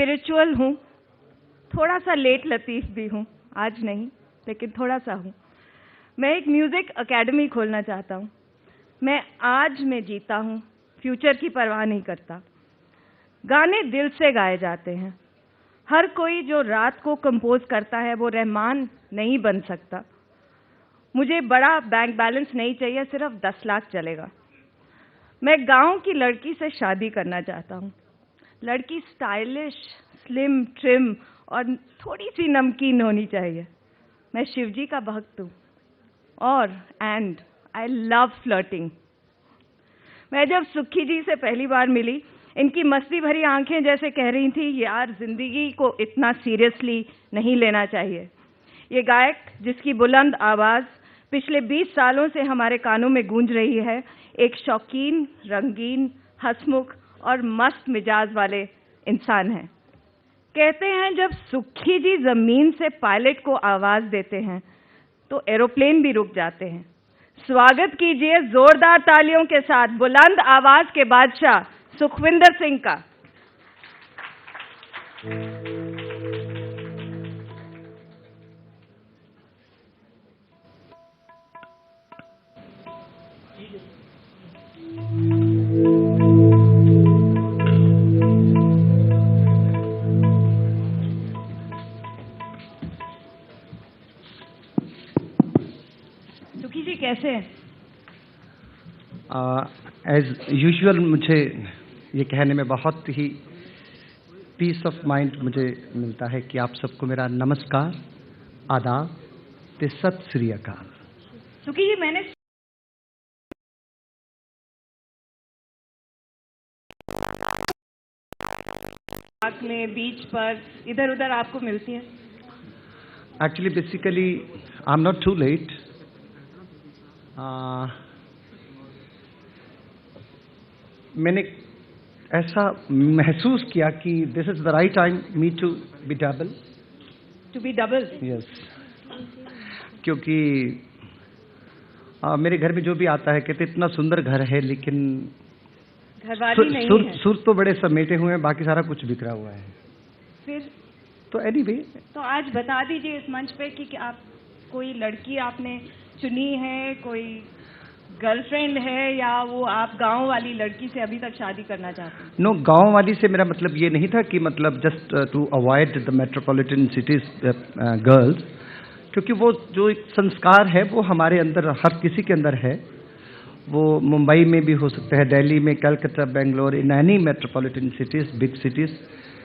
Spiritual हूँ, थोड़ा सा लेट लतीफ़ भी हूँ, आज नहीं लेकिन थोड़ा सा हूँ। मैं एक म्यूज़िक एकेडमी खोलना चाहता हूँ। मैं आज में जीता हूँ, फ्यूचर की परवाह नहीं करता। गाने दिल से गाए जाते हैं। हर कोई जो रात को कंपोज करता है वो रहमान नहीं बन सकता। मुझे बड़ा बैंक बैलेंस नहीं चाहिए, सिर्फ 10 लाख चलेगा। मैं गांव की लड़की से शादी करना चाहता हूँ। लड़की स्टाइलिश, स्लिम, ट्रिम और थोड़ी सी नमकीन होनी चाहिए। मैं शिवजी का भक्त हूँ और आई लव फ्लर्टिंग। मैं जब सुखी जी से पहली बार मिली, इनकी मस्ती भरी आंखें जैसे कह रही थी, यार जिंदगी को इतना सीरियसली नहीं लेना चाहिए। ये गायक जिसकी बुलंद आवाज़ पिछले 20 सालों से हमारे कानों में गूंज रही है, एक शौकीन, रंगीन, हंसमुख और मस्त मिजाज वाले इंसान हैं। कहते हैं जब सुखी जी जमीन से पायलट को आवाज़ देते हैं तो एरोप्लेन भी रुक जाते हैं। स्वागत कीजिए जोरदार तालियों के साथ बुलंद आवाज के बादशाह सुखविंदर सिंह का। सुखी जी कैसे हैं? एज यूजुअल मुझे ये कहने में बहुत ही पीस ऑफ माइंड मुझे मिलता है कि आप सबको मेरा नमस्कार, आदाब ते सत श्री अकाल। सुखी जी मैंने पार्क में, बीच पर, इधर उधर आपको मिलती है? Actually basically I am not too late. मैंने ऐसा महसूस किया कि this is the right time me to be double. To be double? Yes, क्योंकि मेरे घर में जो भी आता है कहते इतना सुंदर घर है लेकिन घरवाली नहीं है। सुर तो बड़े समेटे हुए हैं, बाकी सारा कुछ बिखरा हुआ है। फिर तो एनीवे, तो आज बता दीजिए इस मंच पे कि आप कोई लड़की आपने चुनी है, कोई गर्लफ्रेंड है, या वो आप गांव वाली लड़की से अभी तक शादी करना चाहते हैं? नो, गांव वाली से मेरा मतलब ये नहीं था कि मतलब just to avoid the metropolitan cities girls, क्योंकि वो जो एक संस्कार है वो हमारे अंदर, हर किसी के अंदर है। वो मुंबई में भी हो सकता है, दिल्ली में, Calcutta, Bangalore, in any metropolitan cities, big cities,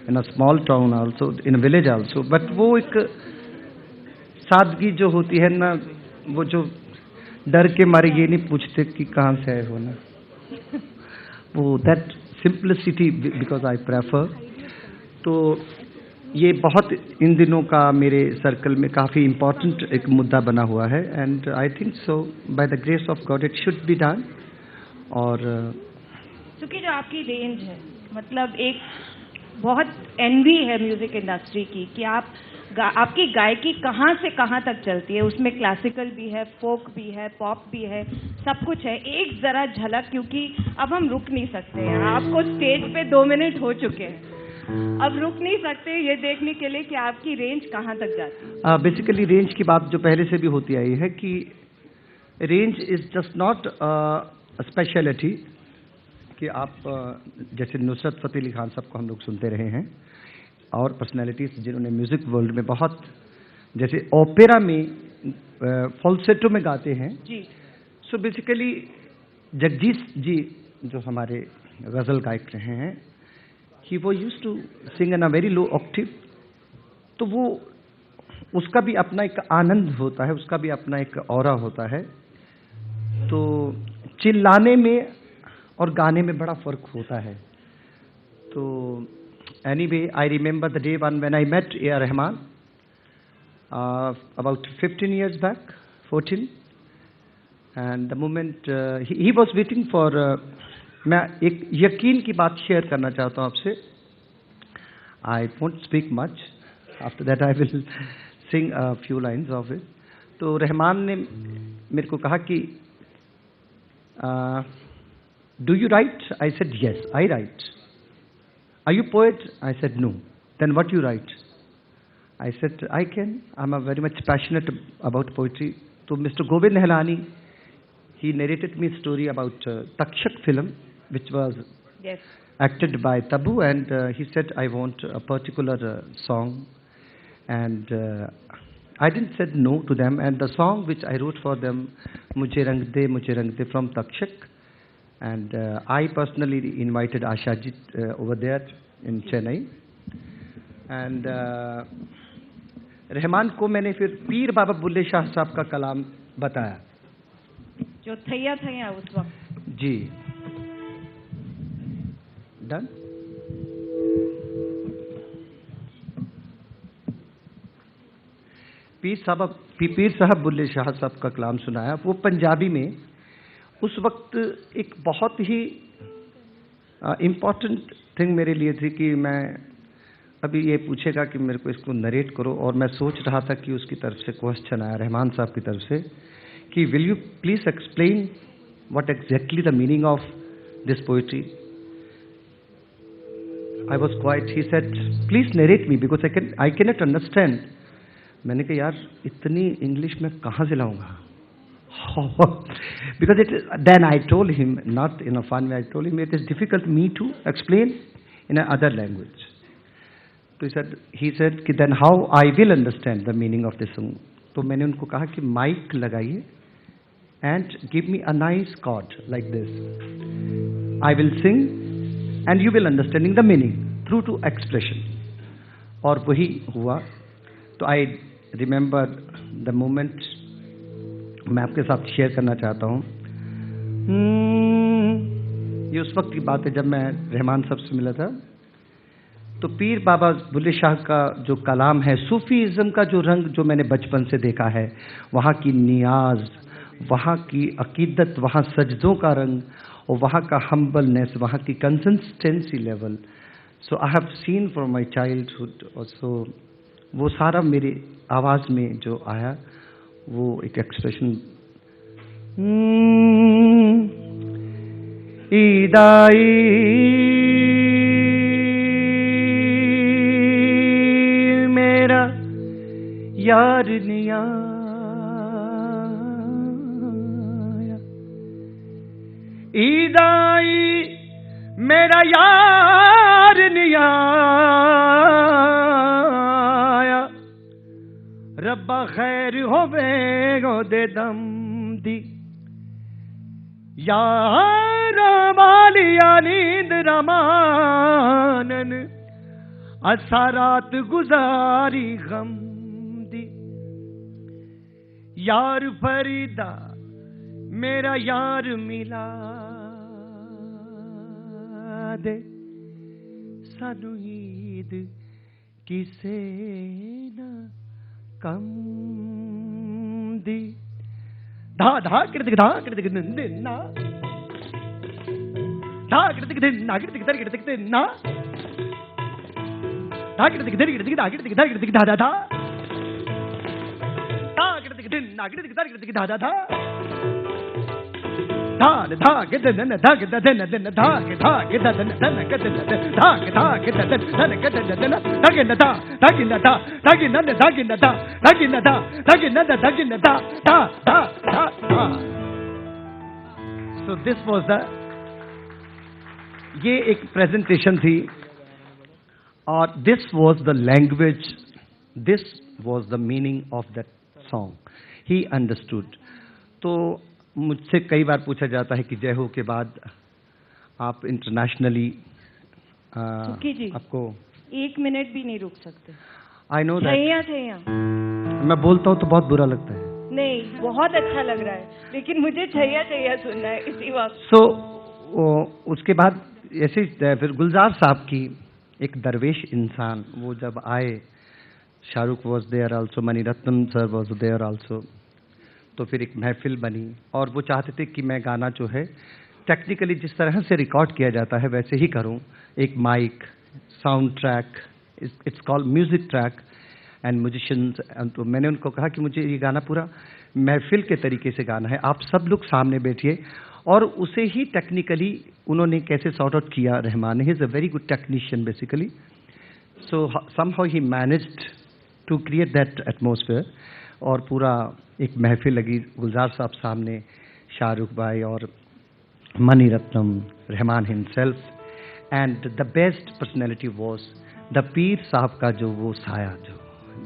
in a small town also, in a village also. But वो एक सादगी जो होती है ना, वो जो डर के मारे ये नहीं पूछते कि कहाँ से आए हो ना, वो that simplicity because I prefer. तो ये बहुत इन दिनों का मेरे सर्कल में काफ़ी इम्पोर्टेंट एक मुद्दा बना हुआ है, and I think so by the grace of God it should be done. और क्योंकि जो आपकी रेंज है, मतलब एक बहुत एनवी है म्यूजिक इंडस्ट्री की कि आपकी गायकी कहाँ से कहाँ तक चलती है। उसमें क्लासिकल भी है, फोक भी है, पॉप भी है, सब कुछ है। एक जरा झलक, क्योंकि अब हम रुक नहीं सकते हैं। आपको स्टेज पे 2 मिनट हो चुके हैं, अब रुक नहीं सकते ये देखने के लिए कि आपकी रेंज कहाँ तक जाती है। बेसिकली रेंज की बात जो पहले से भी होती आई है कि range is just not speciality कि आप जैसे नुसरत फतेह अली खान साहब को हम लोग सुनते रहे हैं, और पर्सनैलिटीज जिन्होंने म्यूजिक वर्ल्ड में बहुत, जैसे ओपेरा में फॉल्सेटो में गाते हैं जी। सो बेसिकली जगजीत जी जो हमारे गज़ल गायक रहे हैं, कि वो used to sing in a very low octave. तो वो उसका भी अपना एक आनंद होता है, उसका भी अपना एक ऑरा होता है। तो चिल्लाने में और गाने में बड़ा फर्क होता है। तो anyway, I remember the day when I met A R Rahman about 15 years बैक, 14, and the moment he was waiting for, मैं एक यकीन की बात शेयर करना चाहता हूँ आपसे। I won't speak much, after that I will sing a few lines of it. तो रहमान ने मेरे को कहा कि do you write? I said yes, I write. Are you poet? I said no. then what you write? I said, I can. I'm very much passionate about poetry. So Mr. Govind Nihalani, he narrated me a story about Takshak film, which was Yes. acted by Tabu, and he said, I want a particular song. And I didn't said no to them. And the song which I wrote for them, Mujhe Rang De from Takshak. And I personally invited Ashajit over there in Chennai. And Rahman को मैंने फिर पीर बाबा बुल्ले शाह साहब का कलाम बताया, जो थैया थैया उस वक्त। जी। डन। पीर साहब बुल्ले शाह साहब का कलाम सुनाया, वो पंजाबी में। उस वक्त एक बहुत ही इम्पॉर्टेंट थिंग मेरे लिए थी कि मैं अभी ये पूछेगा कि मेरे को इसको नरेट करो, और मैं सोच रहा था कि उसकी तरफ से क्वेश्चन आया रहमान साहब की तरफ से कि will you please explain what exactly the meaning of this poetry. I was quite. He said please narrate me because I can not understand. मैंने कहा यार इतनी इंग्लिश में कहाँ से लाऊंगा? Because then I told him, not in a fun way, I told him it is difficult me to explain in another language. So he said कि then how I will understand the meaning of this song. तो मैंने उनको कहा कि mic लगाइए and give me a nice chord like this. I will sing and you will understanding the meaning through to expression. और वही हुआ। तो I remember the moment मैं आपके साथ शेयर करना चाहता हूँ। ये उस वक्त की बात है जब मैं रहमान साहब से मिला था। तो पीर बाबा बुल्ले शाह का जो कलाम है, सूफीज़्म का जो रंग जो मैंने बचपन से देखा है, वहाँ की नियाज, वहाँ की अकीदत, वहाँ सजदों का रंग, और वहाँ का हम्बलनेस, वहाँ की consistency level, so I have seen from my childhood. So वो सारा मेरी आवाज़ में जो आया वो एक एक्सप्रेशन। ईदाई मेरा यार निया, ईदाई मेरा यार निया, रब्बा खैर होवेगो दे दम दी, यार मालिया नींद रमानन, असा रात गुजारी गम दी, यार फरीदा मेरा यार मिला दे, सानू ईद किसे ना कम दी। धा धा कृतिक धा कृतिक ना, धा कृतिक ना कृतिक दर कृतिक ना, धा कृतिक दर कृतिक धा कृतिक दर कृतिक धा धा धा, धा कृतिक ना कृतिक दर कृतिक धा धा धा, धा धा के दन धा के दन दन धा के दन दन के दन धा के दन दन के दन दन धा के न धा धा के न धा धा के न धा के न धा धा के न धा धा के न धा के न धा धा धा धा धा। सो दिस वाज द, ये एक प्रेजेंटेशन थी, और this was the language, this was the meaning of that song. He understood. तो मुझसे कई बार पूछा जाता है कि जय हो के बाद आप इंटरनेशनली आपको 1 मिनट भी नहीं रुक सकते। I know that. छैया मैं बोलता हूँ तो बहुत बुरा लगता है। नहीं, बहुत अच्छा लग रहा है, लेकिन मुझे छैया छैया सुनना है इसी वक्त। सो उसके बाद ऐसे फिर गुलजार साहब की एक दरवेश इंसान, वो जब आए, Shahrukh was there also, Maniratnam sir was there also, तो फिर एक महफिल बनी, और वो चाहते थे कि मैं गाना जो है टेक्निकली जिस तरह से रिकॉर्ड किया जाता है वैसे ही करूं, एक mic, sound track, it's called music track and musicians. तो मैंने उनको कहा कि मुझे ये गाना पूरा महफिल के तरीके से गाना है, आप सब लोग सामने बैठिए, और उसे ही टेक्निकली उन्होंने कैसे सॉर्ट आउट किया Rahman. He is a very good technician basically. So somehow he managed to create that atmosphere. और पूरा एक महफिल लगी गुलजार साहब सामने, शाहरुख भाई और money Ratnam, Rahman himself, and the best personality was the पीर साहब का जो वो साया,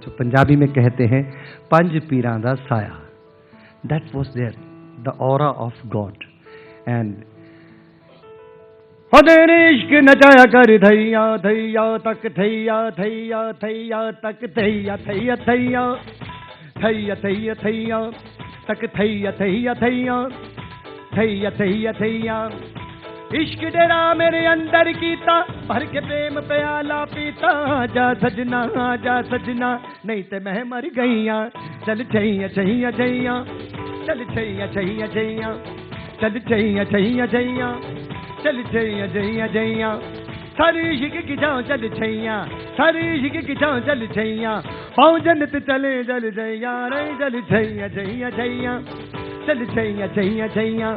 जो पंजाबी में कहते हैं पंज पीरां दा साया, that was there, the aura of God. And तेरे इश्क नचाया कर थैया थैया तक थैया थैया थैया तक थैया थैया थैया थैया थैया थैया तक थैया थैया थैया थैया थैया थैया इश्क डेरा मेरे अंदर कीता भर के प्रेम प्याला पीता आजा सजना नहीं ते मैं मर गईया चल छैया छैया छैया चल छैया छैया छैया चल छैया छैया छैया चल छैया छैया छैया सारी इश्क की जाओ चल छैया सारी इश्क की जाओ चल छैया पाँव जन्नत चले चल छैया रे चल छैया छैया छैया चल छैया छैया छैया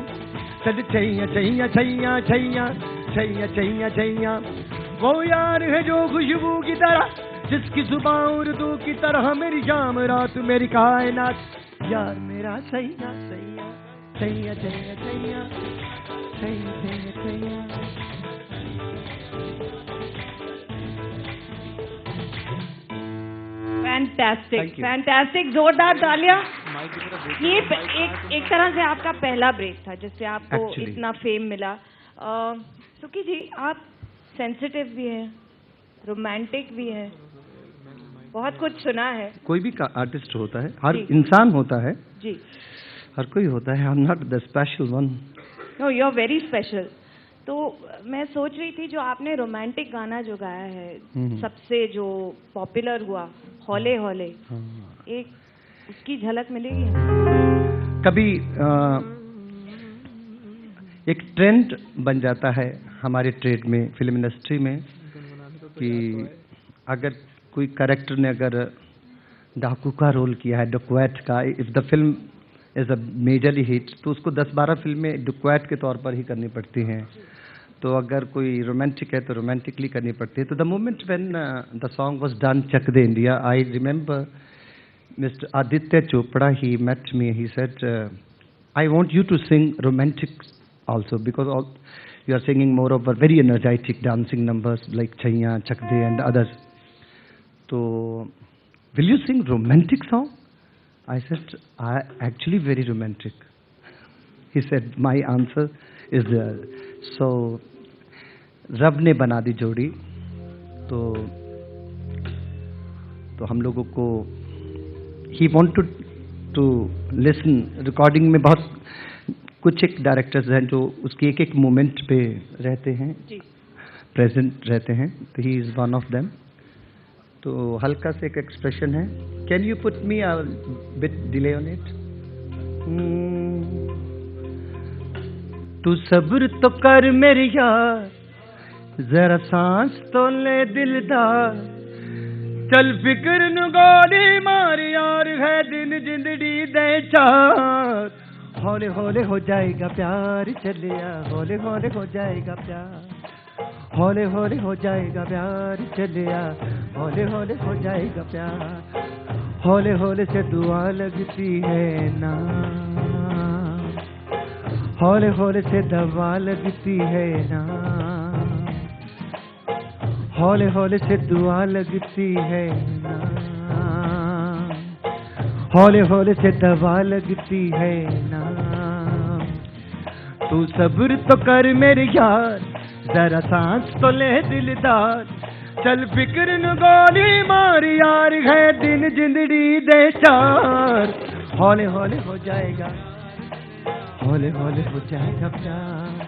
चल छैया छैया छैया छैया छैया छैया छैया वो यार है जो खुशबू की तरह जिसकी सुबह उर्दू की तरह मेरी शाम रात मेरी कायनात यार मेरा छैया छैया छैया छैया छैया छैया छैया छैया फैंटास्टिक, जोरदार तालियां। ये एक तरह से आपका पहला ब्रेक था जिससे आपको इतना फेम मिला। सुकी जी, आप सेंसिटिव भी हैं, रोमांटिक भी हैं, बहुत कुछ सुना है। कोई भी आर्टिस्ट होता है, हर इंसान होता है जी, हर कोई होता है। I am not the special one. No, you are very special. तो मैं सोच रही थी जो आपने रोमांटिक गाना जो गाया है सबसे जो पॉपुलर हुआ, हौले हौले, एक उसकी झलक मिलेगी? कभी एक ट्रेंड बन जाता है हमारे ट्रेड में, फिल्म इंडस्ट्री में, कि अगर कोई कैरेक्टर ने अगर डाकू का रोल किया है, डकैत का, if the film is a majorly hit, तो उसको 10-12 फिल्में डकैत के तौर पर ही करनी पड़ती हैं। तो अगर कोई रोमांटिक है तो रोमांटिकली करनी पड़ती है। तो the moment when the song was done, Chak De India, I remember Mr. Aditya Chopra, he met me, he said, I want you to sing romantic also, because you are singing more of a very energetic dancing numbers like Chaiya, Chak De and others. So, will you sing romantic song? I said, I actually very romantic. He said, my answer is there. So, रब ने बना दी जोड़ी, तो हम लोगों को he wanted to listen। Recording में बहुत कुछ एक डायरेक्टर्स हैं जो उसके एक एक मोमेंट पे रहते हैं, प्रेजेंट रहते हैं, तो he is one of them. तो हल्का से एक एक्सप्रेशन है, can you put me a bit delay on it. तू सब्र तो कर मेरे यार, जरा सांस तो ले दिलदार, चल फिक्र न गोली मार यार, है दिन जिंदड़ी दे चार, हौले हौले हो जाएगा प्यार चलिया, हौले हौले हो जाएगा प्यार, हौले हौले हो जाएगा प्यार चलिया, हौले हौले हो जाएगा प्यार, हौले हौले से दुआ लगती है ना, हौले हौले से दवा लगती है ना, हौले हौले से दुआ लगती है ना, हौले हौले से दवा लगती है ना। तू सब्र तो कर मेरे यार, जरा सांस तो ले दिलदार, चल फिक्र न गोली मार यार, है दिन जिंदड़ी दे चार, हौले हौले हो जाएगा, हौले हौले हो जाएगा प्यार,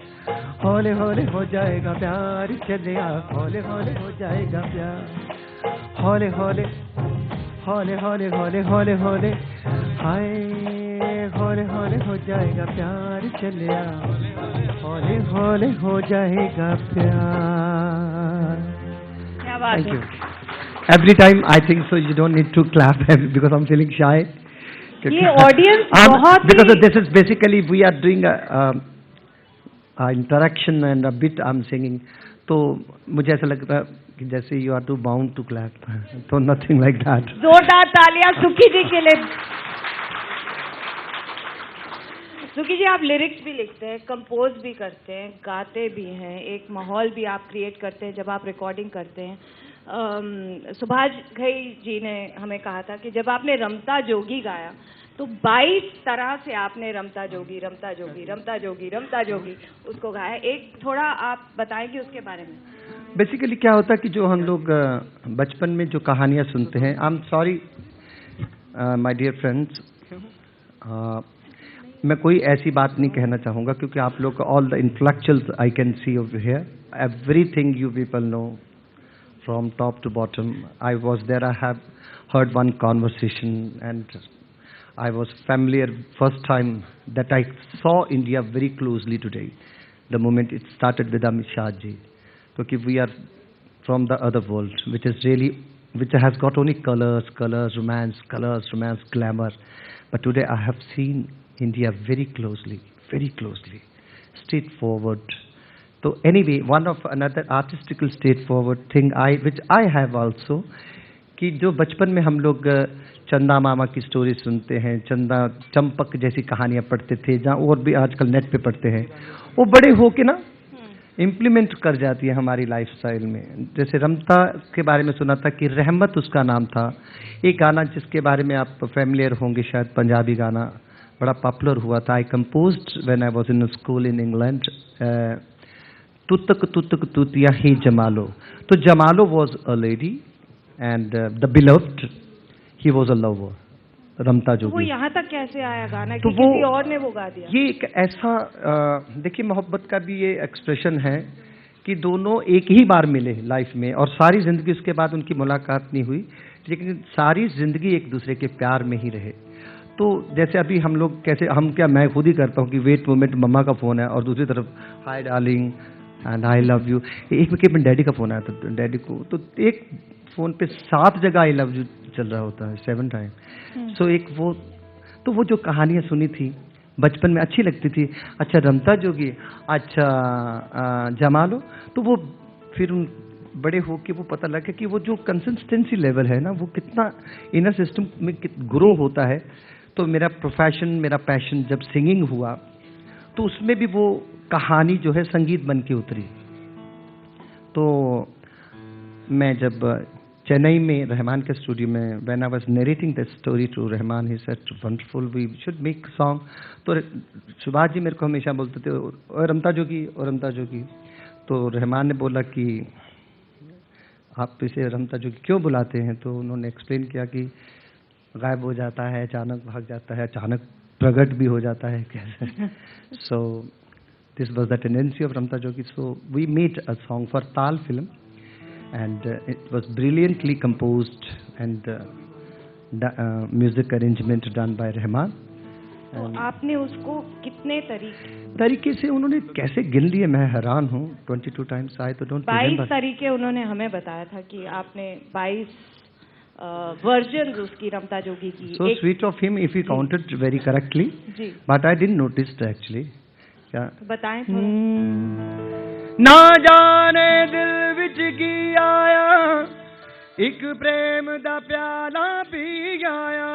हौले हौले हो जाएगा प्यार चलिया, हौले हौले हो जाएगा प्यार, हौले हौले हौले हौले हौले हौले हौले हाय, हौले हौले हो जाएगा प्यार चलिया, हौले हौले हो जाएगा प्यार। क्या बात है। Thank you. Every time I think so, you don't need to clap because I'm feeling shy. ये ऑडियंस बहुत because this is basically we are doing a interaction and a bit I'm singing, तो मुझे ऐसा लगता है कि जैसे you are to bound to clap, तो नथिंग लाइक दैट। जोरदार तालियां सुखी जी के लिए। सुखी जी, आप लिरिक्स भी लिखते हैं, कंपोज भी करते हैं, गाते भी हैं, एक माहौल भी आप क्रिएट करते हैं जब आप रिकॉर्डिंग करते हैं। सुभाष घई जी ने हमें कहा था कि जब आपने रमता जोगी गाया तो 22 तरह से आपने रमता जोगी रमता जोगी रमता जोगी रमता जोगी उसको गाया। एक थोड़ा आप बताएंगे उसके बारे में? बेसिकली क्या होता है कि जो हम लोग बचपन में जो कहानियाँ सुनते हैं, I am sorry my dear friends, मैं कोई ऐसी बात नहीं कहना चाहूँगा क्योंकि आप लोग all the intellectuals I can see over here, everything you people know from top to bottom. I was there, I have heard one conversation and I was familiar first time that I saw India very closely today, the moment it started with Amit Shah ji. Because we are from the other world, which has got only colors, romance, glamour. But today I have seen India very closely, straightforward. So anyway, one of another artistical straightforward thing which I have also, कि जो बचपन में हम लोग चंदा मामा की story सुनते हैं, चंदा चंपक जैसी कहानियाँ पढ़ते थे, जहाँ और भी आजकल नेट पे पढ़ते हैं, वो बड़े हो के ना इम्प्लीमेंट कर जाती है हमारी लाइफस्टाइल में। जैसे रमता के बारे में सुना था कि रहमत उसका नाम था, एक गाना जिसके बारे में आप फैमिलियर होंगे शायद, पंजाबी गाना बड़ा पॉपुलर हुआ था। I composed when I was in school in England, तुतक तुतक तुतिया ही जमालो। तो Jamalo was a lady and the beloved, he was a lover, रमता जोगी। तो वो यहाँ तक कैसे आया गाना, तो कि किसी और ने वो गा दिया? ये एक ऐसा देखिए, मोहब्बत का भी ये एक्सप्रेशन है कि दोनों एक ही बार मिले लाइफ में और सारी जिंदगी उसके बाद उनकी मुलाकात नहीं हुई, लेकिन सारी जिंदगी एक दूसरे के प्यार में ही रहे। तो जैसे अभी हम लोग कैसे, मैं खुद ही करता हूँ कि वेट मोमेंट, मम्मा का फोन है और दूसरी तरफ hi darling and I love you, एक में डैडी का फोन आया था, डैडी को, तो एक फोन पे 7 जगह आई लव यू चल रहा होता है, 7 टाइम। सो एक वो जो कहानियाँ सुनी थी बचपन में अच्छी लगती थी, अच्छा रमता जोगी, अच्छा जमालो, तो वो फिर उन बड़े हो के वो पता लगा कि वो जो कंसिस्टेंसी लेवल है ना, वो कितना इनर सिस्टम में ग्रो होता है। तो मेरा प्रोफेशन, मेरा पैशन जब सिंगिंग हुआ तो उसमें भी वो कहानी जो है संगीत बन के उतरी। तो मैं जब चेन्नई में रहमान के स्टूडियो में, when I was narrating the story to Rahman, he said wonderful, we should make song. तो सुभाष जी मेरे को हमेशा बोलते थे, और रमता जोगी, और रमता जोगी। तो रहमान ने बोला कि आप इसे रमता जोगी क्यों बुलाते हैं? तो उन्होंने एक्सप्लेन किया कि गायब हो जाता है, अचानक भाग जाता है, अचानक प्रकट भी हो जाता है कैसे। सो this was the tendency of Ramta Jogi. So we made a song for Tal film and it was brilliantly composed and music arrangement done by Rahman. तो आपने उसको कितने तरीके से उन्होंने कैसे गिन लिए, मैं हैरान हूँ। 22 times आए तो डोंट 22 तरीके उन्होंने हमें बताया था कि आपने 22 वर्जन उसकी रमता जोगी की। So sweet of him if he counted very correctly. Ji, But I didn't notice actually. क्या बताएं थोड़ा। ना जाने दिल विच की आया, एक प्रेम दा प्याला पी आया,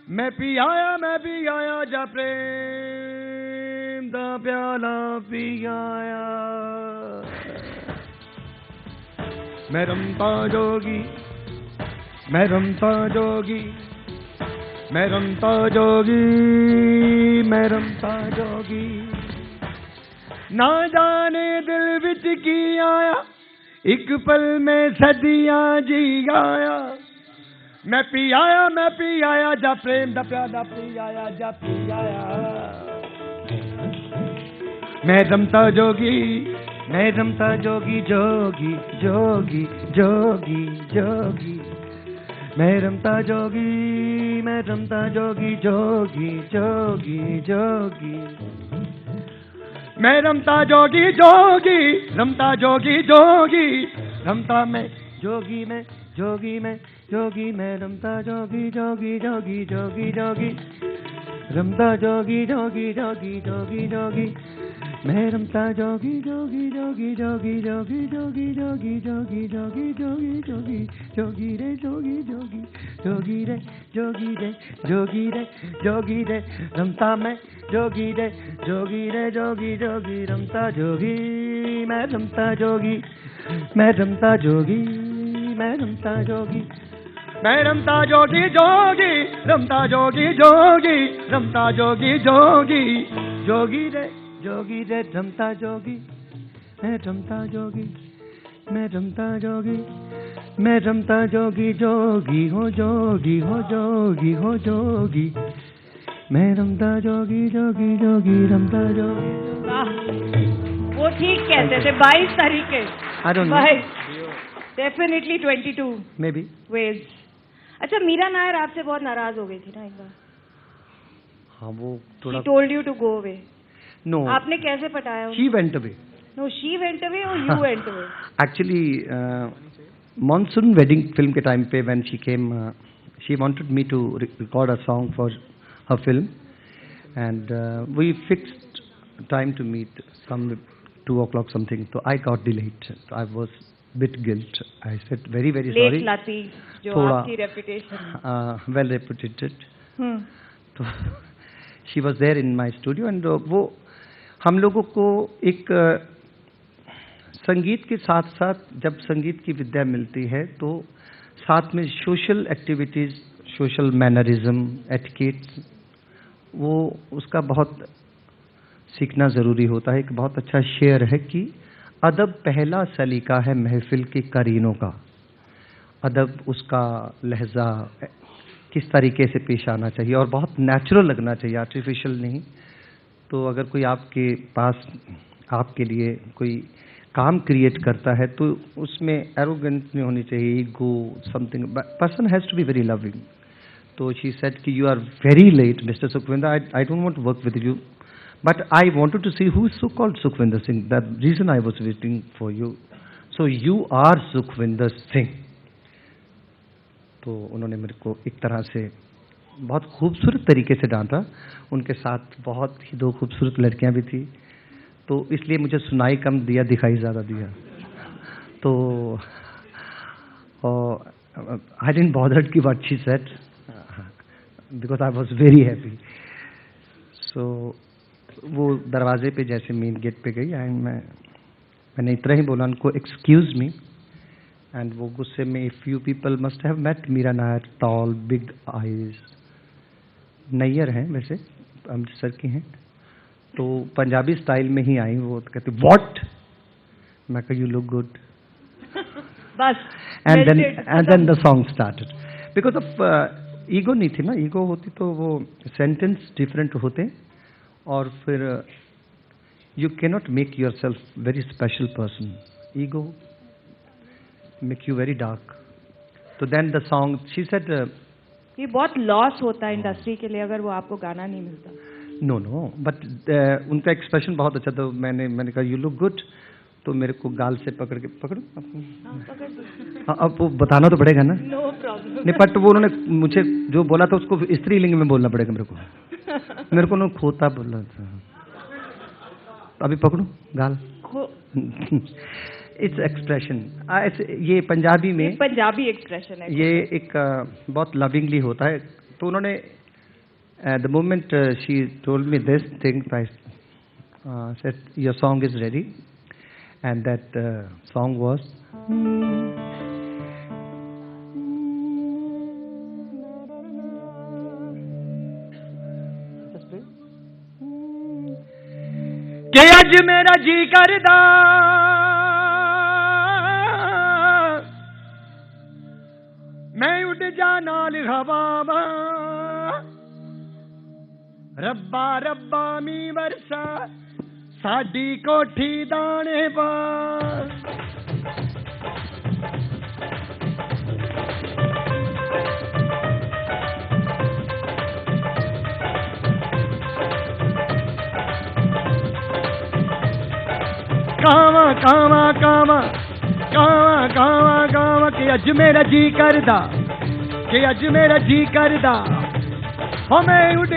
मैं पी आया जा प्रेम दा प्याला पी आया। मैं रमता जोगी, मैं रमता जोगी, मैं रमता जोगी, मैं रमता जोगी, ना जाने दिल विच की आया, एक पल में सदियां जी आया, मैं पी आया जा प्रेम दा प्याला पी आया, जा पी आया। मैं रमता जोगी, मैं रमता जोगी, जोगी जोगी जोगी जोगी, मैं रमता जोगी, मैं रमता जोगी, जोगी जोगी जोगी, मैं रमता जोगी जोगी, रमता जोगी जोगी, रमता मैं जोगी, मैं जोगी, मैं जोगी, मैं रमता जोगी जोगी जोगी जोगी जोगी, रमता जोगी जोगी जोगी जोगी जोगी, मैं रमता जोगी जोगी जोगी जोगी जोगी जोगी जोगी जोगी जोगी जोगी जोगी जोगी रे जोगी जोगी जोगी रे जोगी रे जोगी रे जोगी रे, रमता मैं जोगी रे जोगी रे जोगी जोगी, रमता जोगी मैं रमता जोगी, मैं रमता जोगी मैं रमता जोगी, मैं रमता जोगी जोगी, रमता जोगी जोगी, रमता जोगी जोगी जोगी रे जोगी रे, रमता जोगी मैं रमता जोगी, मैं रमता जोगी, मैं रमता जोगी जोगी हो जोगी हो जोगी हो जोगी, मैं रमता जोगी जोगी जोगी रमता जोगी। वो ठीक कहते थे 22 तरीके। I don't know. Definitely 22 Maybe. ways। अच्छा, मीरा नायर आपसे बहुत नाराज हो गई थी ना एक बार? हाँ, वो थोड़ा। She told you to go away। No. आपने कैसे पटाया? She went away. No, she went away or you went away? Actually, Monsoon Wedding film के time पे when she came, she wanted me to record a song for her film, and we fixed time to meet some 2 o'clock something. So I got delayed. So I was bit guilt. I said very sorry. Late Latif, जो थोड़ा, आपकी reputation well reputed. तो she was there in my studio, and वो हम लोगों को एक संगीत के साथ साथ जब संगीत की विद्या मिलती है तो साथ में social activities, social mannerism, etiquettes, वो उसका बहुत सीखना ज़रूरी होता है। एक बहुत अच्छा शेर है कि अदब पहला सलीका है महफिल के करीनों का। अदब, उसका लहजा, किस तरीके से पेश आना चाहिए और बहुत नेचुरल लगना चाहिए, आर्टिफिशियल नहीं। तो अगर कोई आपके पास आपके लिए कोई काम क्रिएट करता है तो उसमें एरोगेंस नहीं होनी चाहिए, ego, something. Person has to be very loving. तो शी सेड कि you are very late mister Sukhwinder, I don't want to work with you, but I wanted to see who is so called Sukhvinder Singh. That reason I was waiting for you. So you are Sukhvinder Singh. तो उन्होंने मेरे को एक तरह से बहुत खूबसूरत तरीके से डांटा। उनके साथ बहुत ही 2 खूबसूरत लड़कियां भी थी, तो इसलिए मुझे सुनाई कम दिया, दिखाई ज़्यादा दिया। तो I didn't bother कि what she said because I was very happy. So वो दरवाजे पे जैसे मेन गेट पे गई एंड मैंने इतना ही बोला उनको, एक्सक्यूज मी, एंड वो गुस्से में, if you people must have met Meera Nair, tall big eyes, Nayyar हैं वैसे, अमृतसर की हैं, तो पंजाबी स्टाइल में ही आई। वो कहते व्हाट, मैं कहा यू लुक गुड, बस। And then the song started. Because of ego नहीं थी ना, ईगो होती तो वो सेंटेंस डिफरेंट होते, और फिर you cannot make yourself very special person, ego make you very dark. तो then the song she said, ये बहुत लॉस होता है इंडस्ट्री के लिए अगर वो आपको गाना नहीं मिलता। नो नो, बट उनका एक्सप्रेशन बहुत अच्छा था। मैंने कहा यू लुक गुड, तो मेरे को गाल से पकड़ के, पकड़ो अब वो बताना तो पड़ेगा ना। No problem. नहीं, बट वो उन्होंने मुझे जो बोला था उसको स्त्रीलिंग में बोलना पड़ेगा मेरे को। मेरे को उन्होंने खोता बोला था। अभी पकड़ो गाल। इट्स एक्सप्रेशन, ये पंजाबी में, पंजाबी एक्सप्रेशन है ये एक बहुत लविंगली होता है। तो उन्होंने the moment she told me this thing, I said your song is ready, and that song was कि अज मेरा जी करदा मैं उड़ जा नाल हवावा, रब्बा रब्बा मी वरसा साडी कोठी दाने पा। कावा कावा कावा कावा कावा कावा कि अज मेरा जी करदा, कि अज मेरा जी करदा, हमें उठ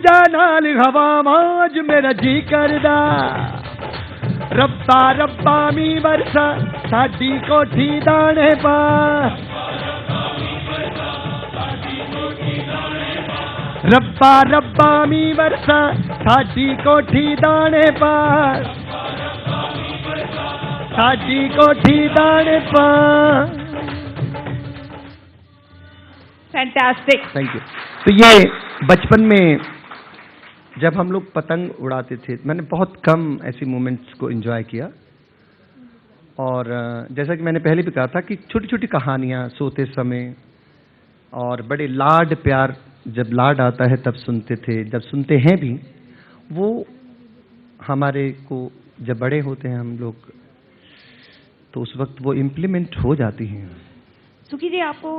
जा नाल हवा माज मेरा जी करदा रब्बा रब्बा मी बरसा साडी कोठी दाने पा रब्बा रब्बा मी बरसा साडी कोठी दाने पा साडी कोठी दाने पा। फैंटास्टिक। Thank you. तो ये बचपन में जब हम लोग पतंग उड़ाते थे, मैंने बहुत कम ऐसी मोमेंट्स को एंजॉय किया। और जैसा कि मैंने पहले भी कहा था कि छोटी छोटी कहानियाँ सोते समय और बड़े लाड प्यार, जब लाड आता है तब सुनते थे, जब सुनते हैं भी, वो हमारे को जब बड़े होते हैं हम लोग तो उस वक्त वो इम्प्लीमेंट हो जाती हैं। सुखी जी, आपको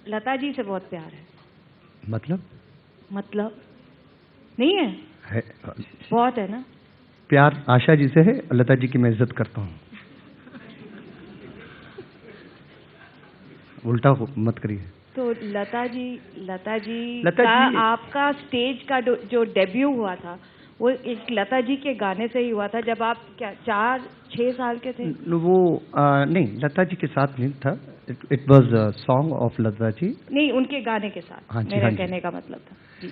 लता जी से बहुत प्यार है? मतलब नहीं है? बहुत है ना? प्यार आशा जी से है, लता जी की मैं इज्जत करता हूँ। उल्टा मत करिए। तो लता जी का आपका स्टेज का जो डेब्यू हुआ था वो एक लता जी के गाने से ही हुआ था, जब आप क्या 4-6 साल के थे? वो नहीं, लता जी के साथ नहीं था। It was a song of Lata ji. नहीं, उनके गाने के साथ। हाँ जी, मेरा हाँ जी। कहने का मतलब था जी।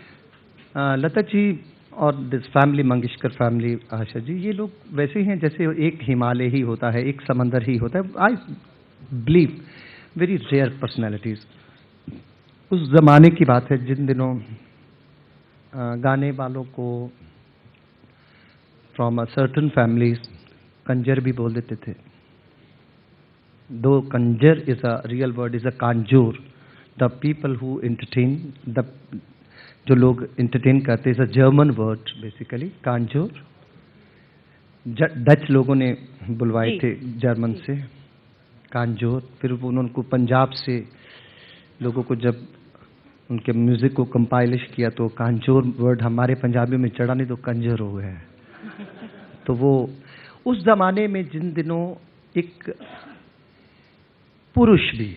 लता जी और this family, Mangeshkar family, Asha ji, ये लोग वैसे ही हैं जैसे एक हिमालय ही होता है, एक समंदर ही होता है। I believe very rare personalities. उस जमाने की बात है जिन दिनों गाने वालों को from a certain families Kanjar भी बोल देते थे। दो Kanjar is a real word, is a Kanjur. The people who entertain, the जो लोग एंटरटेन करते, is a German word basically, Kanjur. Dutch लोगों ने बुलवाए थे जर्मन से कांजूर। फिर उनको पंजाब से लोगों को जब उनके म्यूजिक को कंपाइलिश किया तो कांजूर वर्ड हमारे पंजाबी में चढ़ा नहीं तो कंजर हो गया। तो वो उस जमाने में जिन दिनों एक पुरुष भी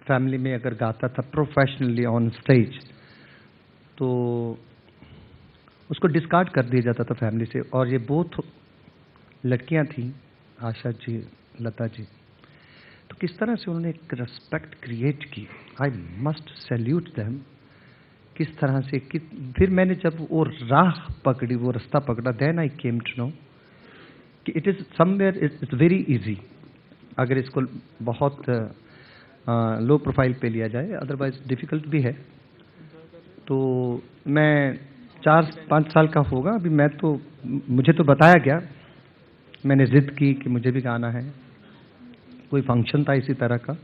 फैमिली में अगर गाता था प्रोफेशनली ऑन स्टेज तो उसको डिस्कार्ड कर दिया जाता था फैमिली से। और ये बोथ लड़कियां थी, आशा जी, लता जी, तो किस तरह से उन्होंने एक रेस्पेक्ट क्रिएट की। I must salute them. किस तरह से कि फिर मैंने जब वो राह पकड़ी, वो रास्ता पकड़ा, then I came to know कि it is somewhere, it's very easy अगर इसको बहुत लो प्रोफाइल पे लिया जाए, अदरवाइज डिफिकल्ट भी है। तो मैं 4-5 साल का होगा अभी, मैं तो मुझे तो बताया गया, मैंने जिद की कि मुझे भी गाना है। कोई फंक्शन था इसी तरह का,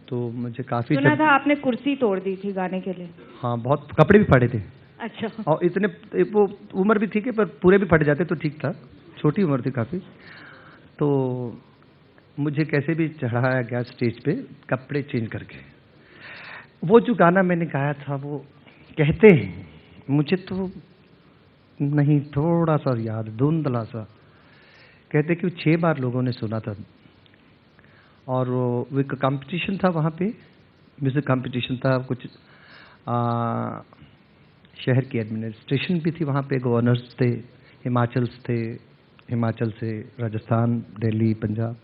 तो मुझे काफी सुना था आपने कुर्सी तोड़ दी थी गाने के लिए। हाँ, बहुत कपड़े भी फाड़े थे। अच्छा। और इतने वो उम्र भी थी कि पर पूरे भी फट जाते तो ठीक था, छोटी उम्र थी काफी। तो मुझे कैसे भी चढ़ाया गया स्टेज पे कपड़े चेंज करके। वो जो गाना मैंने गाया था वो कहते हैं, मुझे तो नहीं, थोड़ा सा याद, धुंधला सा, कहते कि 6 बार लोगों ने सुना था। और वो एक कंपटीशन था वहाँ पे, म्यूजिक कंपटीशन था कुछ। शहर की एडमिनिस्ट्रेशन भी थी वहाँ पे, गवर्नर्स थे, हिमाचल से राजस्थान, दिल्ली, पंजाब।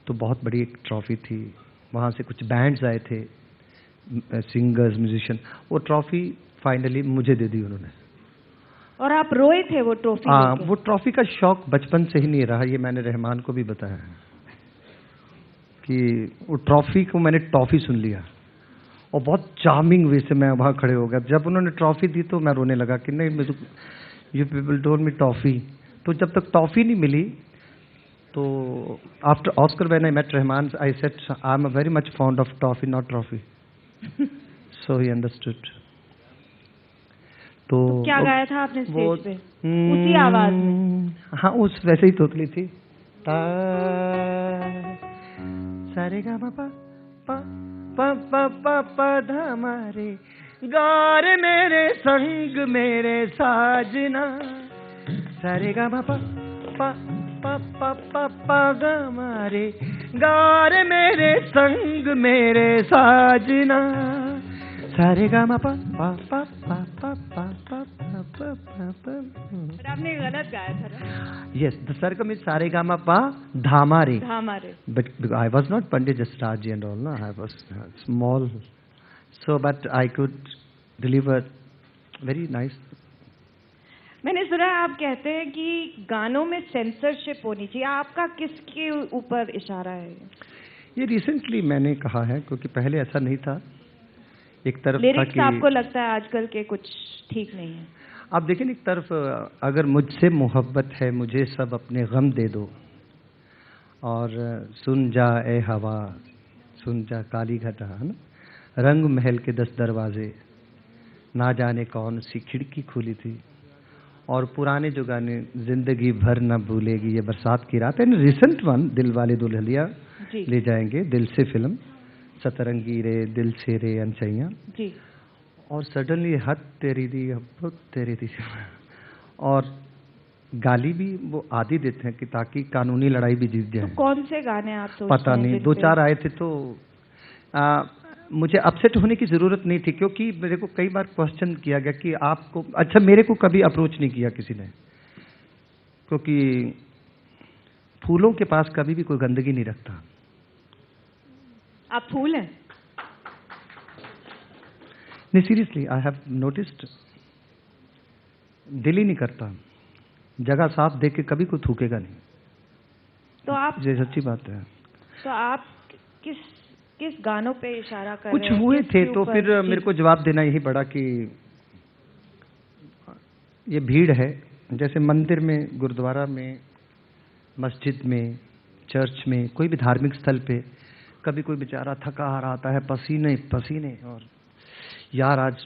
तो बहुत बड़ी एक ट्रॉफी थी। वहाँ से कुछ बैंड्स आए थे, सिंगर्स, म्यूजिशियन। वो ट्रॉफी फाइनली मुझे दे दी उन्होंने। और आप रोए थे वो ट्रॉफी? हाँ, वो ट्रॉफी का शौक बचपन से ही नहीं रहा। ये मैंने रहमान को भी बताया है कि वो ट्रॉफी को मैंने टॉफी सुन लिया और बहुत चार्मिंग वे से मैं वहाँ खड़े हो गया। जब उन्होंने ट्रॉफी दी तो मैं रोने लगा कि नहीं, मुझे you people told me toffee. तो जब तक टॉफी नहीं मिली तो after Oscar when I met Rahman I said I am very much fond of toffee not trophy. So he understood. तो क्या गाया था आपने स्टेज पे उसी आवाज में? हाँ, उस वैसे ही तोतली थी। सारे गा पा पा पा पा पा पा धा मारे गारे मेरे संग मेरे साजना। सारे गा पा पा पा पा पा पा गा मारे गारे मेरे संग मेरे साजना सारे गा मा पा पा पा पा पा पा पा पा पा पा। पर आपने गलत गाया था ना? Yes, the sargam is sare ga ma pa dhamare. धामारे। But I was not Pandit Jasraji and all, no. I was small, so but I could deliver very nice. मैंने सुना है आप कहते हैं कि गानों में सेंसरशिप होनी चाहिए, आपका किसके ऊपर इशारा है? ये रिसेंटली मैंने कहा है क्योंकि पहले ऐसा नहीं था। एक तरफ था लिरिक्स कि आपको लगता है आजकल के कुछ ठीक नहीं है? आप देखें, एक तरफ अगर मुझसे मोहब्बत है मुझे सब अपने गम दे दो, और सुन जा ए हवा सुन जा काली घटा, है ना, रंग महल के 10 दरवाजे, ना जाने कौन सी खिड़की खुली थी, और पुराने जो गाने जिंदगी भर न भूलेगी, ये बरसात की रात, एंड रिसेंट वन दिल वाले दुल्हनिया ले जाएंगे, दिल से फिल्म, सतरंगी रे दिल से रे अनचैया जी, और सडनली हद तेरी दी अब तेरी दी, और गाली भी वो आदि देते हैं कि ताकि कानूनी लड़ाई भी जीत जाए। तो कौन से गाने आप सोचते पता हैं? नहीं, 2-4 आए थे तो मुझे अपसेट होने की जरूरत नहीं थी, क्योंकि मेरे को कई बार क्वेश्चन किया गया कि आपको, अच्छा मेरे को कभी अप्रोच नहीं किया किसी ने, क्योंकि फूलों के पास कभी भी कोई गंदगी नहीं रखता। आप फूल हैं? नहीं, सीरियसली आई हैव नोटिस्ड, दिल ही नहीं करता, जगह साफ देख के कभी कोई थूकेगा नहीं। तो आप, ये सच्ची बात है। तो आप किस किस गानों पे इशारा कर कुछ रहे हैं? हुए थे तो ऊपर? फिर मेरे को जवाब देना यही पड़ा कि ये भीड़ है, जैसे मंदिर में, गुरुद्वारा में, मस्जिद में, चर्च में, कोई भी धार्मिक स्थल पे कभी कोई बेचारा थका हारा आता है, पसीने पसीने, और यार आज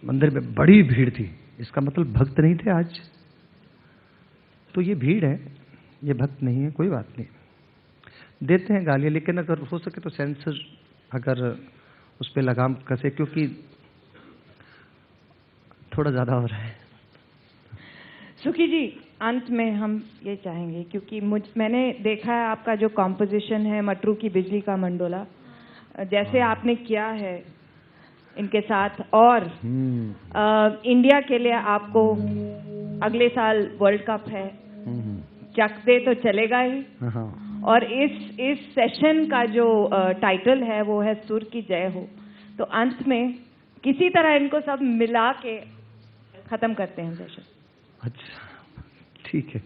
मंदिर में बड़ी भीड़ थी, इसका मतलब भक्त नहीं थे आज, तो ये भीड़ है, ये भक्त नहीं है, कोई बात नहीं, देते हैं गालियाँ, लेकिन अगर हो सके तो सेंसर अगर उस पर लगाम कसे, क्योंकि थोड़ा ज़्यादा हो रहा है। सुखी जी, अंत में हम ये चाहेंगे, क्योंकि मैंने देखा है आपका जो कॉम्पोजिशन है मटरू की बिजली का मंडोला, जैसे आपने किया है इनके साथ, और इंडिया के लिए आपको अगले साल वर्ल्ड कप है, चक दे तो चलेगा ही, और इस सेशन का जो टाइटल है वो है सुर की जय हो, तो अंत में किसी तरह इनको सब मिला के खत्म करते हैं सेशन। अच्छा ठीक है,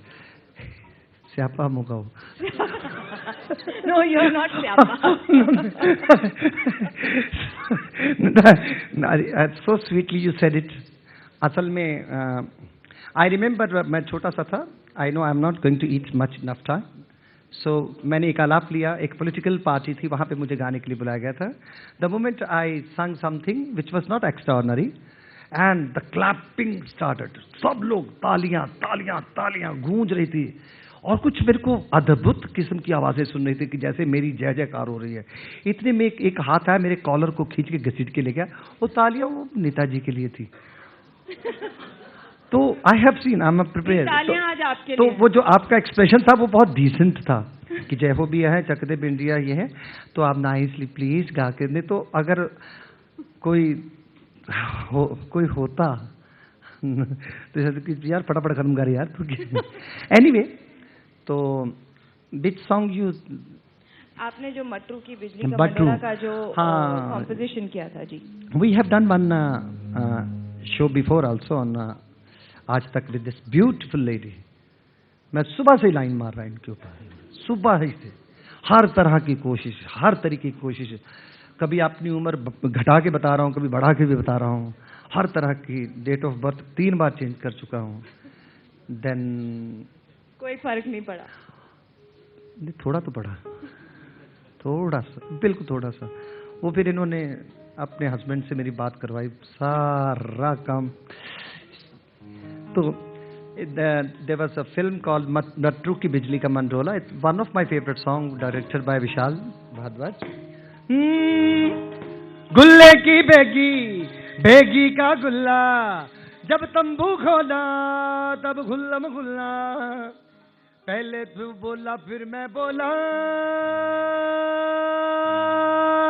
स्यापा मुगाओ। No, you're not स्यापा। So sweetly you said it. असल में I remember मैं छोटा सा था, I know I'm not going to eat much enough time, so मैंने एक आलाप लिया, एक पॉलिटिकल पार्टी थी, वहाँ पे मुझे गाने के लिए बुलाया गया था। The moment I sang something which was not extraordinary, and the clapping started, सब लोग तालियां तालियां तालियां गूंज रही थी, और कुछ मेरे को अद्भुत किस्म की आवाजें सुन रही थी कि जैसे मेरी जय जयकार हो रही है। इतने में एक हाथ आया, मेरे कॉलर को खींच के घसीट के ले गया, वो तालियां वो नेताजी के लिए थी। तो आई have scene, I am prepared. आज आपके तो लिए। वो जो आपका एक्सप्रेशन था वो बहुत डिसेंट था कि जय हो भी है, चकदे बिंडिया ये है, तो आप नाइसली प्लीज गा के, नहीं तो अगर कोई होता तो यार फटाफट खत्म कर यार। एनीवे, तो विच सॉन्ग यू, आपने जो मटरू की बिजली का मंडोला का जो कॉम्पोजिशन किया था जी। We have done one show before also on Aaj Tak with this beautiful lady. मैं सुबह से लाइन मार रहा हूं इनके ऊपर, सुबह ही से, हर तरह की कोशिश, हर तरीके की कोशिश, कभी अपनी उम्र घटा के बता रहा हूँ, कभी बढ़ा के भी बता रहा हूँ, हर तरह की डेट ऑफ बर्थ 3 बार चेंज कर चुका हूँ। देन कोई फर्क नहीं पड़ा? नहीं, थोड़ा तो पड़ा, थोड़ा सा, बिल्कुल थोड़ा सा। वो फिर इन्होंने अपने हस्बैंड से मेरी बात करवाई, सारा काम। तो there was a film called Matru की बिजली का Mandola. It's one of my favorite songs, directed by Vishal Bhardwaj. गुल्ले की बेगी, बेगी का गुल्ला, जब तंबू खोला तब गुल्लम गुल्ला, पहले तू बोला फिर मैं बोला,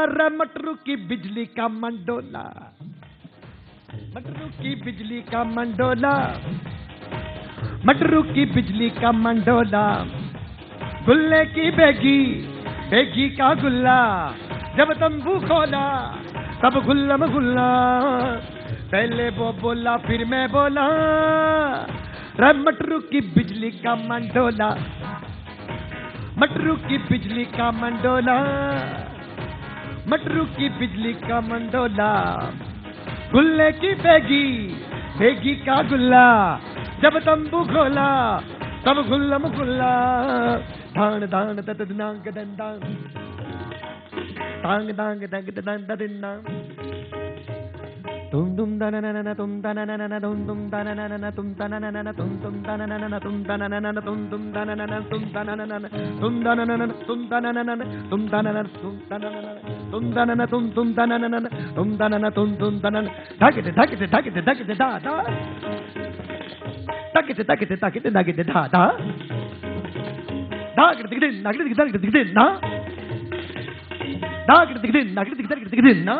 रे मटरू की बिजली का मंडोला, मटरू की बिजली का मंडोला, मटरू की बिजली का मंडोला, गुल्ले की बेगी, बेगी का गुल्ला, जब तंबू खोला तब गुल्लम गुल्ला, पहले वो बोला फिर मैं बोला, रे मटरू की बिजली का मंडोला, मटरू की बिजली का मंडोला, मटरू की बिजली का मंडोला, गुल्ले की बेगी, बेगी का गुल्ला, जब तंबू खोला तब गुल्लम गुल्ला, धान धान ददनांग दंदां, तांग दांग दंग दंग ददना, तुम तुम दनननन तुम दनननन तुम दनननन तुम दनननन तुम दनननन तुम दनननन तुम दनननन तुम दनननन तुम दनननन तुम दनननन तुम दनननन तुम दनननन तुम दनननन तुम दननन तुम दनन, धाकिते धाकिते धाकिते धाकिते धा धा, धाकिते धाकिते धाकिते धाकिते धा धा, धाकिते दिगदे नाकिते दिगदे दिगदे ना, धाकिते दिगदे नाकिते दिगदे दिगदे ना,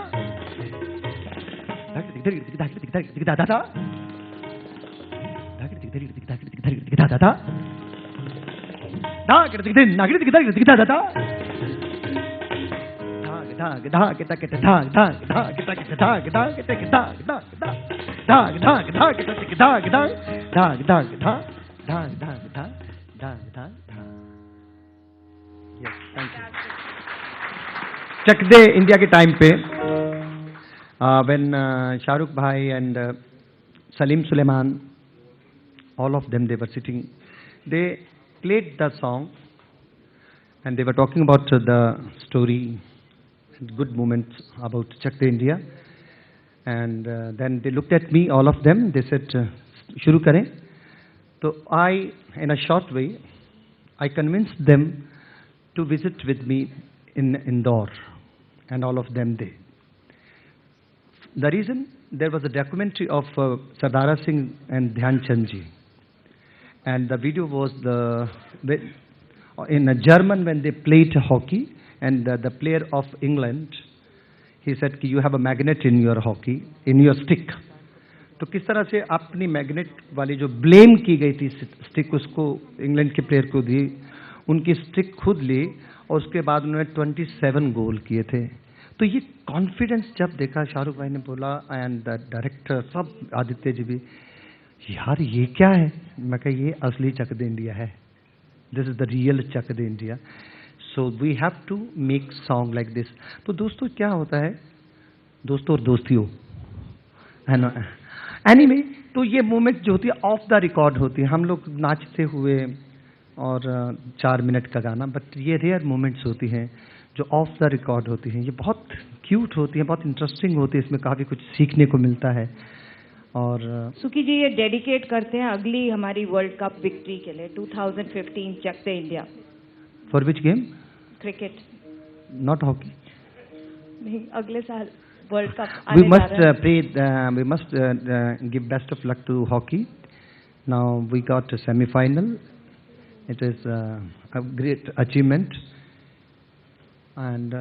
चक दे इंडिया के टाइम पे when Shahrukh Bhai and Salim Suleiman, all of them, they were sitting, they played the song and they were talking about the story, good moments about Chak De India. And then they looked at me, all of them, they said, Shuru kare. So I, in a short way, I convinced them to visit with me in Indore, and all of them they. The reason, there was a documentary of Sardara Singh and Dhyan Chand ji, and the video was in German when they played hockey, and the player of England, he said कि you have a magnet in your hockey, in your stick. तो किस तरह से अपनी magnet वाली जो blame की गई थी स्टिक, उसको इंग्लैंड के प्लेयर को दी, उनकी स्टिक खुद ली और उसके बाद उन्होंने 27 गोल किए थे. तो ये कॉन्फिडेंस जब देखा, शाहरुख भाई ने बोला एंड द डायरेक्टर सब, आदित्य जी भी, यार ये क्या है? मैं कहा ये असली चक दे इंडिया है, this is the real Chak De India. So we have to make song like this. तो दोस्तों क्या होता है, दोस्तों और दोस्तियों, है ना, एनीवे, तो ये मोमेंट जो होती है ऑफ द रिकॉर्ड होती है, हम लोग नाचते हुए और 4 मिनट का गाना, बट ये रेयर मोमेंट्स होती हैं जो ऑफ द रिकॉर्ड होती हैं. ये बहुत क्यूट होती हैं, बहुत इंटरेस्टिंग होती है, इसमें काफ़ी कुछ सीखने को मिलता है. और सुखी जी ये डेडिकेट करते हैं अगली हमारी वर्ल्ड कप विक्ट्री के लिए, 2015 Chak De India. For which game? Cricket, not hockey. नहीं, अगले साल world cup. We must pray, we must give best of luck to hockey. Now we got a semi-final. It is a great achievement. And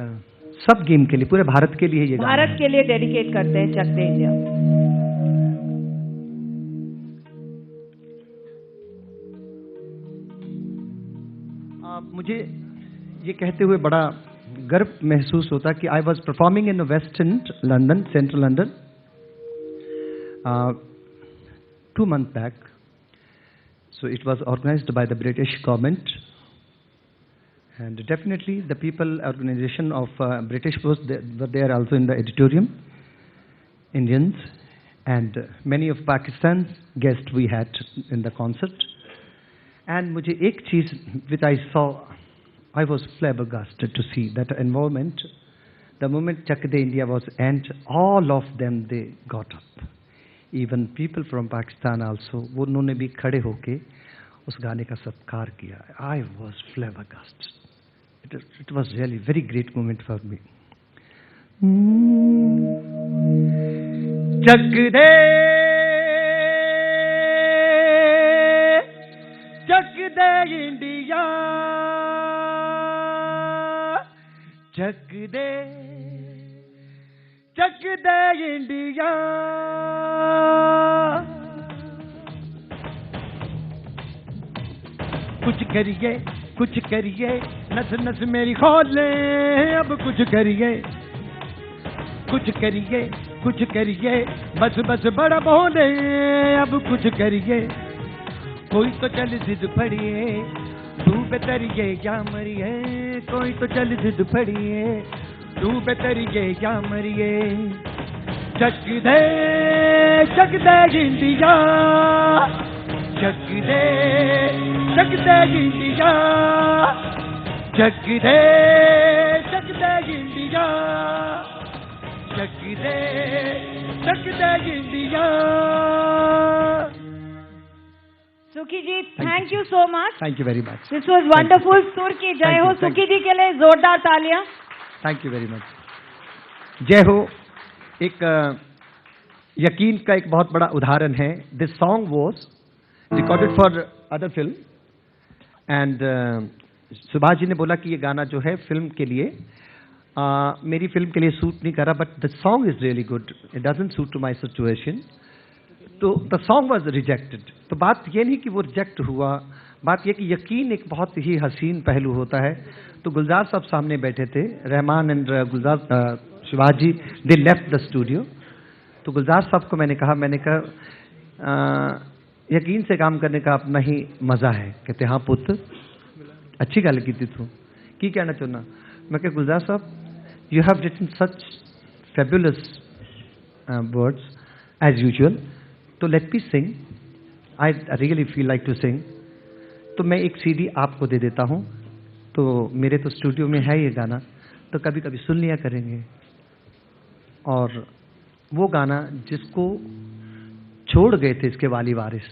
सब game के लिए, पूरे भारत के लिए ये भारत के लिए डेडिकेट करते हैं चक दे इंडिया. मुझे ये कहते हुए बड़ा गर्व महसूस होता कि I was performing in West End London, central London, 2 months back. So it was organized by the British government, and definitely the people organization of British were there also in the auditorium, Indians, and many of Pakistan's guests we had in the concert. And मुझे एक चीज which I saw, I was flabbergasted to see that environment. The moment Chak De India was end, all of them they got up. Even people from Pakistan also, वो उन्होंने भी खड़े होके उस गाने का सत्कार किया. I was flabbergasted. It was really very great moment for me. Chak De India Chak De India कुछ करिए नस नस मेरी खोले अब कुछ करिए बस बड़ा बोले अब कुछ करिए कोई तो चल जिद फड़िए तू बेतरिए क्या मरिए कोई तो चल जिद फड़िए तू बेतरिए क्या मरिए Chak De India Chak De India Chak De India Chak De India Sukhi ji, thank you so much. Thank you very much. This was wonderful. सुर की जय हो. सुखी जी के लिए जोरदार तालियां. Thank you very much. जय हो एक यकीन का एक बहुत बड़ा उदाहरण है. This song was recorded for other film and Subhash ji ने बोला कि ये गाना जो है फिल्म के लिए मेरी फिल्म के लिए सूट नहीं कर रहा, but the song is really good. It doesn't suit to my situation. तो द सॉन्ग वाज रिजेक्टेड. तो बात ये नहीं कि वो रिजेक्ट हुआ, बात ये कि यकीन एक बहुत ही हसीन पहलू होता है. तो गुलजार साहब सामने बैठे थे, Rahman and Gulzar Subhash ji they left the studio. तो गुलजार साहब को मैंने कहा यकीन से काम करने का अपना ही मजा है. कहते हाँ पुत्र अच्छी गल की तू की कहना चाहना. मैं कहा Gulzar sahab you have written such fabulous words as usual, तो let me sing. I really feel like to sing. तो मैं एक सीडी आपको दे देता हूँ. तो मेरे तो स्टूडियो में है ये गाना, तो कभी कभी सुन लिया करेंगे. और वो गाना जिसको छोड़ गए थे इसके वाली वारिस,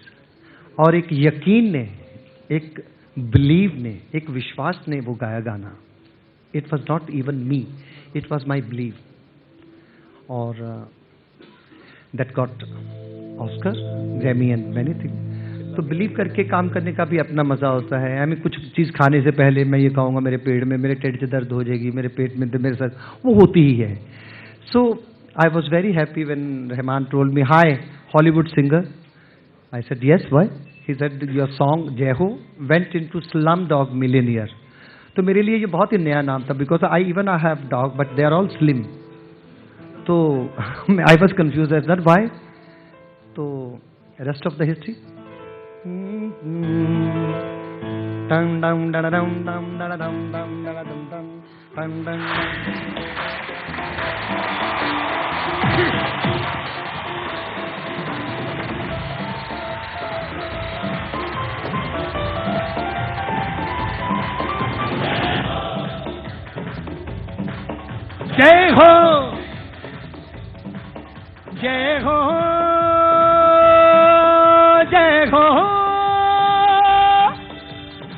और एक यकीन ने, एक बिलीव ने, एक विश्वास ने वो गाया गाना. It was not even me, it was my believe. और that got Oscar, Grammy and many thing. तो बिलीव करके काम करने का भी अपना मजा होता है. आई मीन कुछ चीज़ खाने से पहले मैं ये कहूँगा मेरे पेट में, मेरे टेढ़ से दर्द हो जाएगी, मेरे पेट में मेरे साथ वो होती ही है. सो I was very happy when Rahman told me, "Hi, Hollywood singer." I said, "Yes, why?" He said, "Your song Jai Ho went into Slumdog Millionaire." तो मेरे लिए ये बहुत ही नया नाम था, because I have dog, but they are all slim. तो I was confused as that why. तो rest of the history. जय हो जय हो जय हो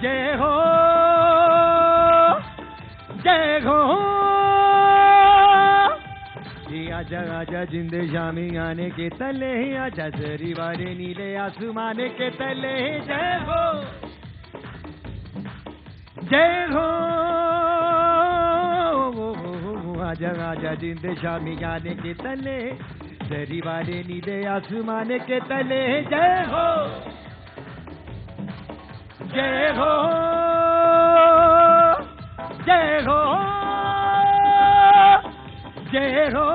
जय हो जय हो. आजा आजा जिंदे शामी आने के तले, आजा जरी वाले नीले आसमाने के तले. जय हो जय हो आजा आजा जिंदे शामी आने के तले, जरी वाले नीले आसमाने के तले. जय हो जय हो जय हो जय हो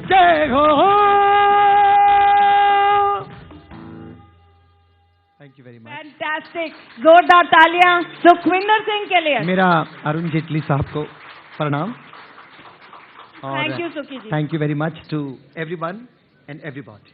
जय हो. Thank you very much. Fantastic. जोरदार तालियां सुखविंदर सिंह के लिए. मेरा अरुण जेटली साहब को प्रणाम. Thank you Sukhi ji. Thank you very much to everyone and everybody.